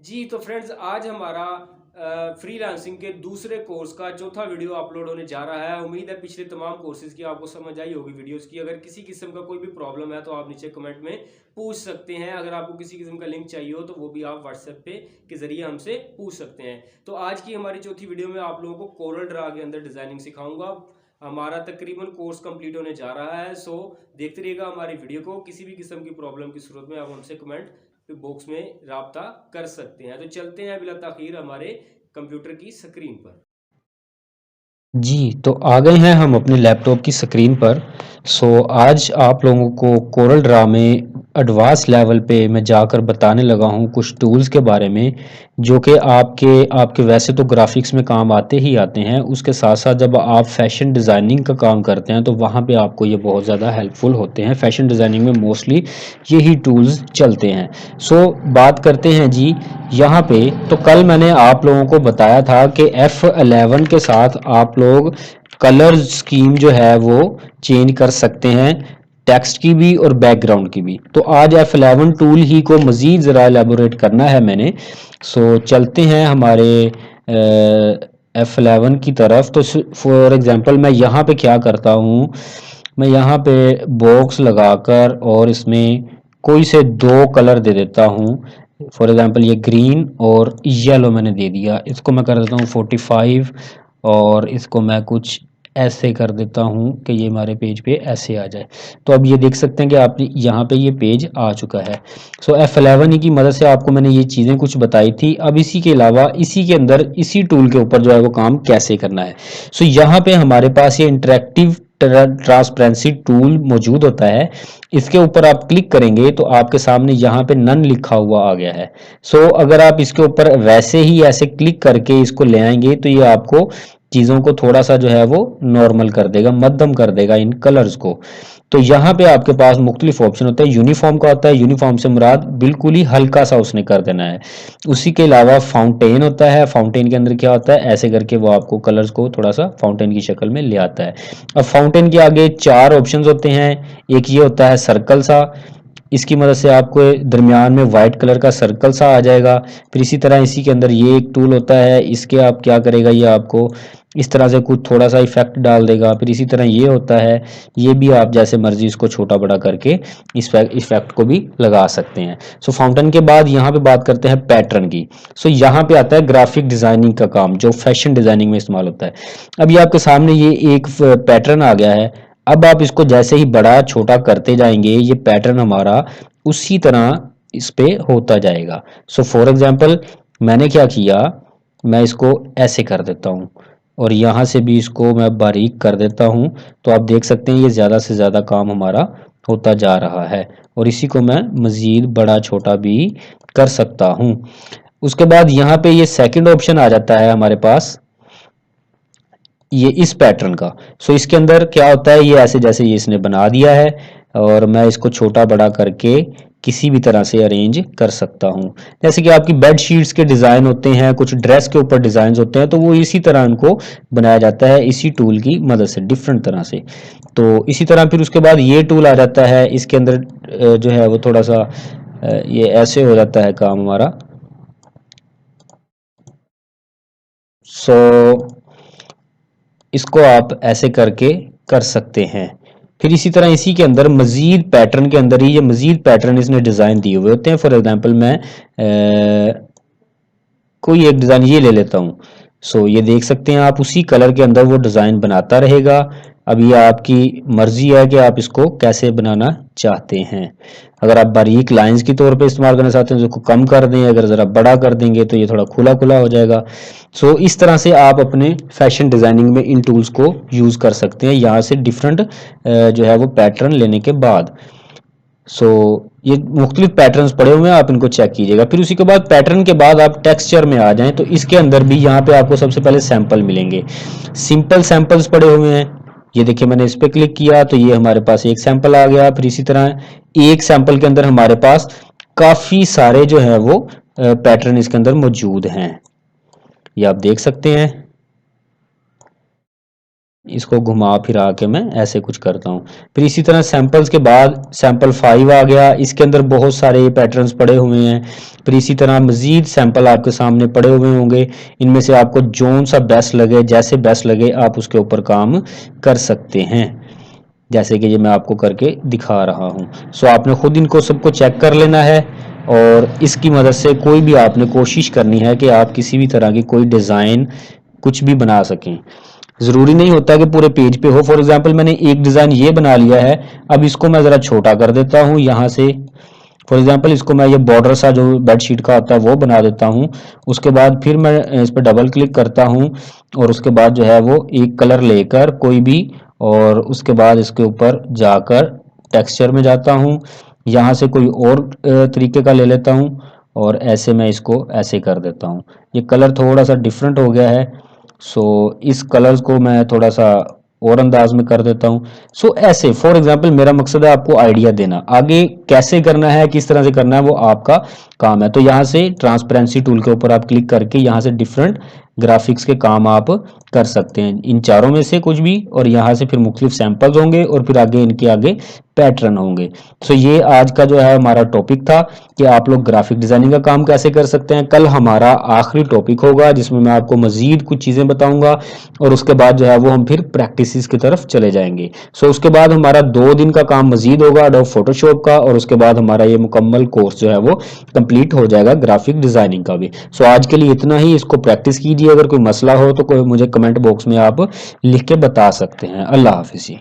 जी तो फ्रेंड्स, आज हमारा फ्रीलांसिंग के दूसरे कोर्स का चौथा वीडियो अपलोड होने जा रहा है। उम्मीद है पिछले तमाम कोर्सेज की आपको समझ आई होगी वीडियोस की। अगर किसी किस्म का कोई भी प्रॉब्लम है तो आप नीचे कमेंट में पूछ सकते हैं। अगर आपको किसी किस्म का लिंक चाहिए हो तो वो भी आप व्हाट्सएप पे के ज़रिए हमसे पूछ सकते हैं। तो आज की हमारी चौथी वीडियो में आप लोगों को कोरल ड्रा के अंदर डिज़ाइनिंग सिखाऊंगा। हमारा तकरीबन कोर्स कंप्लीट होने जा रहा है। सो देखते रहिएगा हमारी वीडियो को। किसी भी किस्म की प्रॉब्लम की सूरत में आप हमसे कमेंट बॉक्स में राब्ता कर सकते हैं। तो चलते हैं बिला ताखीर हमारे कंप्यूटर की स्क्रीन पर। जी, तो आ गए हैं हम अपने लैपटॉप की स्क्रीन पर। आज आप लोगों को कोरल ड्रा में एडवांस लेवल पे मैं जाकर बताने लगा हूँ कुछ टूल्स के बारे में, जो कि आपके आपके वैसे तो ग्राफिक्स में काम आते ही आते हैं। उसके साथ साथ जब आप फैशन डिज़ाइनिंग का काम करते हैं तो वहाँ पे आपको ये बहुत ज़्यादा हेल्पफुल होते हैं। फैशन डिज़ाइनिंग में मोस्टली यही टूल्स चलते हैं। बात करते हैं जी यहाँ पे। तो कल मैंने आप लोगों को बताया था कि F11 के साथ आप लोग कलर स्कीम जो है वो चेंज कर सकते हैं, टेक्स्ट की भी और बैकग्राउंड की भी। तो आज F11 टूल ही को मज़ीद ज़रा एलेबोरेट करना है मैंने। चलते हैं हमारे F11 की तरफ। तो फॉर एग्जांपल मैं यहाँ पे क्या करता हूँ, मैं यहाँ पे बॉक्स लगाकर और इसमें कोई से दो कलर दे देता हूँ। फॉर एग्जांपल ये ग्रीन और येलो मैंने दे दिया। इसको मैं कर देता हूँ 45 और इसको मैं कुछ ऐसे कर देता हूँ कि ये हमारे पेज पे ऐसे आ जाए। तो अब ये देख सकते हैं कि आपने यहाँ पे ये पेज आ चुका है। F11 की मदद से आपको मैंने ये चीज़ें कुछ बताई थी। अब इसी के अलावा इसी के अंदर इसी टूल के ऊपर जो है वो काम कैसे करना है। यहाँ पे हमारे पास ये इंटरेक्टिव ट्रांसपेरेंसी टूल मौजूद होता है। इसके ऊपर आप क्लिक करेंगे तो आपके सामने यहाँ पे नन लिखा हुआ आ गया है। अगर आप इसके ऊपर वैसे ही ऐसे क्लिक करके इसको ले आएंगे तो ये आपको चीज़ों को थोड़ा सा जो है वो नॉर्मल कर देगा, मध्यम कर देगा इन कलर्स को। तो यहाँ पे आपके पास मुख्तलिफ ऑप्शन होते हैं। यूनिफॉर्म का होता है, यूनिफॉर्म से मुराद बिल्कुल ही हल्का सा उसने कर देना है। उसी के अलावा फाउंटेन होता है। फाउंटेन के अंदर क्या होता है, ऐसे करके वो आपको कलर्स को थोड़ा सा फाउंटेन की शक्ल में ले आता है। अब फाउंटेन के आगे चार ऑप्शंस होते हैं। एक ये होता है सर्कल सा, इसकी मदद से आपको दरमियान में वाइट कलर का सर्कल सा आ जाएगा। फिर इसी तरह इसी के अंदर ये एक टूल होता है, इसके आप क्या करेगा, ये आपको इस तरह से कुछ थोड़ा सा इफेक्ट डाल देगा। फिर इसी तरह ये होता है, ये भी आप जैसे मर्जी इसको छोटा बड़ा करके इस इफेक्ट को भी लगा सकते हैं। फाउंटेन के बाद यहाँ पे बात करते हैं पैटर्न की। यहाँ पे आता है ग्राफिक डिजाइनिंग का काम, जो फैशन डिजाइनिंग में इस्तेमाल होता है। अभी आपके सामने ये एक पैटर्न आ गया है। अब आप इसको जैसे ही बड़ा छोटा करते जाएंगे ये पैटर्न हमारा उसी तरह इस पे होता जाएगा। फॉर एग्जांपल मैंने क्या किया, मैं इसको ऐसे कर देता हूँ और यहाँ से भी इसको मैं बारीक कर देता हूँ। तो आप देख सकते हैं ये ज़्यादा से ज़्यादा काम हमारा होता जा रहा है और इसी को मैं मज़ीद बड़ा छोटा भी कर सकता हूँ। उसके बाद यहाँ पे ये सेकंड ऑप्शन आ जाता है हमारे पास, ये इस पैटर्न का। इसके अंदर क्या होता है, ये ऐसे जैसे ये इसने बना दिया है और मैं इसको छोटा बड़ा करके किसी भी तरह से अरेंज कर सकता हूँ। जैसे कि आपकी बेड शीट्स के डिज़ाइन होते हैं, कुछ ड्रेस के ऊपर डिज़ाइन होते हैं, तो वो इसी तरह इनको बनाया जाता है इसी टूल की मदद से, डिफरेंट तरह से। तो इसी तरह फिर उसके बाद ये टूल आ जाता है। इसके अंदर जो है वो थोड़ा सा ये ऐसे हो जाता है काम हमारा। सो इसको आप ऐसे करके कर सकते हैं। फिर इसी तरह इसी के अंदर मजीद पैटर्न के अंदर ही ये मजीद पैटर्न इसने डिज़ाइन दिए हुए होते हैं। फॉर एग्जांपल मैं कोई एक डिज़ाइन ये ले लेता हूँ। ये देख सकते हैं आप उसी कलर के अंदर वो डिज़ाइन बनाता रहेगा। अब ये आपकी मर्जी है कि आप इसको कैसे बनाना चाहते हैं। अगर आप बारीक लाइंस की तौर पे इस्तेमाल करना चाहते हैं तो इसको कम कर दें, अगर ज़रा बड़ा कर देंगे तो ये थोड़ा खुला खुला हो जाएगा। इस तरह से आप अपने फैशन डिज़ाइनिंग में इन टूल्स को यूज़ कर सकते हैं, यहाँ से डिफरेंट जो है वो पैटर्न लेने के बाद। ये मुख्तलिफ पैटर्न्स पड़े हुए हैं, आप इनको चेक कीजिएगा। फिर उसी के बाद पैटर्न के बाद आप टेक्सचर में आ जाएं तो इसके अंदर भी यहाँ पे आपको सबसे पहले सैंपल मिलेंगे। सिंपल सैंपल्स पड़े हुए हैं। ये देखिए मैंने इस पर क्लिक किया तो ये हमारे पास एक सैंपल आ गया। फिर इसी तरह एक सैंपल के अंदर हमारे पास काफ़ी सारे जो है वो पैटर्न इसके अंदर मौजूद हैं, ये आप देख सकते हैं। इसको घुमा फिरा के मैं ऐसे कुछ करता हूँ। फिर इसी तरह सैंपल्स के बाद सैंपल 5 आ गया, इसके अंदर बहुत सारे पैटर्न्स पड़े हुए हैं। फिर इसी तरह मज़ीद सैंपल आपके सामने पड़े हुए होंगे, इनमें से आपको जोन सा बेस्ट लगे, जैसे बेस्ट लगे आप उसके ऊपर काम कर सकते हैं, जैसे कि ये मैं आपको करके दिखा रहा हूँ। सो आपने खुद इनको सबको चेक कर लेना है और इसकी मदद से कोई भी आपने कोशिश करनी है कि आप किसी भी तरह की कोई डिज़ाइन कुछ भी बना सकें। ज़रूरी नहीं होता कि पूरे पेज पे हो। फॉर एग्जांपल मैंने एक डिज़ाइन ये बना लिया है, अब इसको मैं ज़रा छोटा कर देता हूँ यहाँ से। फॉर एग्जांपल इसको मैं ये बॉर्डर सा जो बेडशीट का आता है वो बना देता हूँ। उसके बाद फिर मैं इस पर डबल क्लिक करता हूँ और उसके बाद जो है वो एक कलर लेकर कोई भी, और उसके बाद इसके ऊपर जाकर टेक्सचर में जाता हूँ, यहाँ से कोई और तरीके का ले लेता हूँ और ऐसे मैं इसको ऐसे कर देता हूँ। ये कलर थोड़ा सा डिफरेंट हो गया है, सो इस कलर्स को मैं थोड़ा सा और अंदाज में कर देता हूँ। सो ऐसे फॉर एग्जांपल मेरा मकसद है आपको आइडिया देना, आगे कैसे करना है किस तरह से करना है वो आपका काम है। तो यहाँ से ट्रांसपेरेंसी टूल के ऊपर आप क्लिक करके यहाँ से डिफरेंट ग्राफिक्स के काम आप कर सकते हैं, इन चारों में से कुछ भी, और यहाँ से फिर मुख्तलिफ सैंपल्स होंगे और फिर आगे इनके आगे पैटर्न होंगे। सो ये आज का जो है हमारा टॉपिक था कि आप लोग ग्राफिक डिजाइनिंग का काम कैसे कर सकते हैं। कल हमारा आखिरी टॉपिक होगा जिसमें मैं आपको मजीद कुछ चीज़ें बताऊंगा और उसके बाद जो है वो हम फिर प्रैक्टिस की तरफ चले जाएंगे। सो उसके बाद हमारा 2 दिन का काम मजीद होगा एडोब फोटोशॉप का, और उसके बाद हमारा ये मुकम्मल कोर्स जो है वो कंप्लीट हो जाएगा ग्राफिक डिजाइनिंग का भी। सो आज के लिए इतना ही, इसको प्रैक्टिस कीजिए। अगर कोई मसला हो तो कोई मुझे कमेंट बॉक्स में आप लिख के बता सकते हैं। अल्लाह हाफिज़।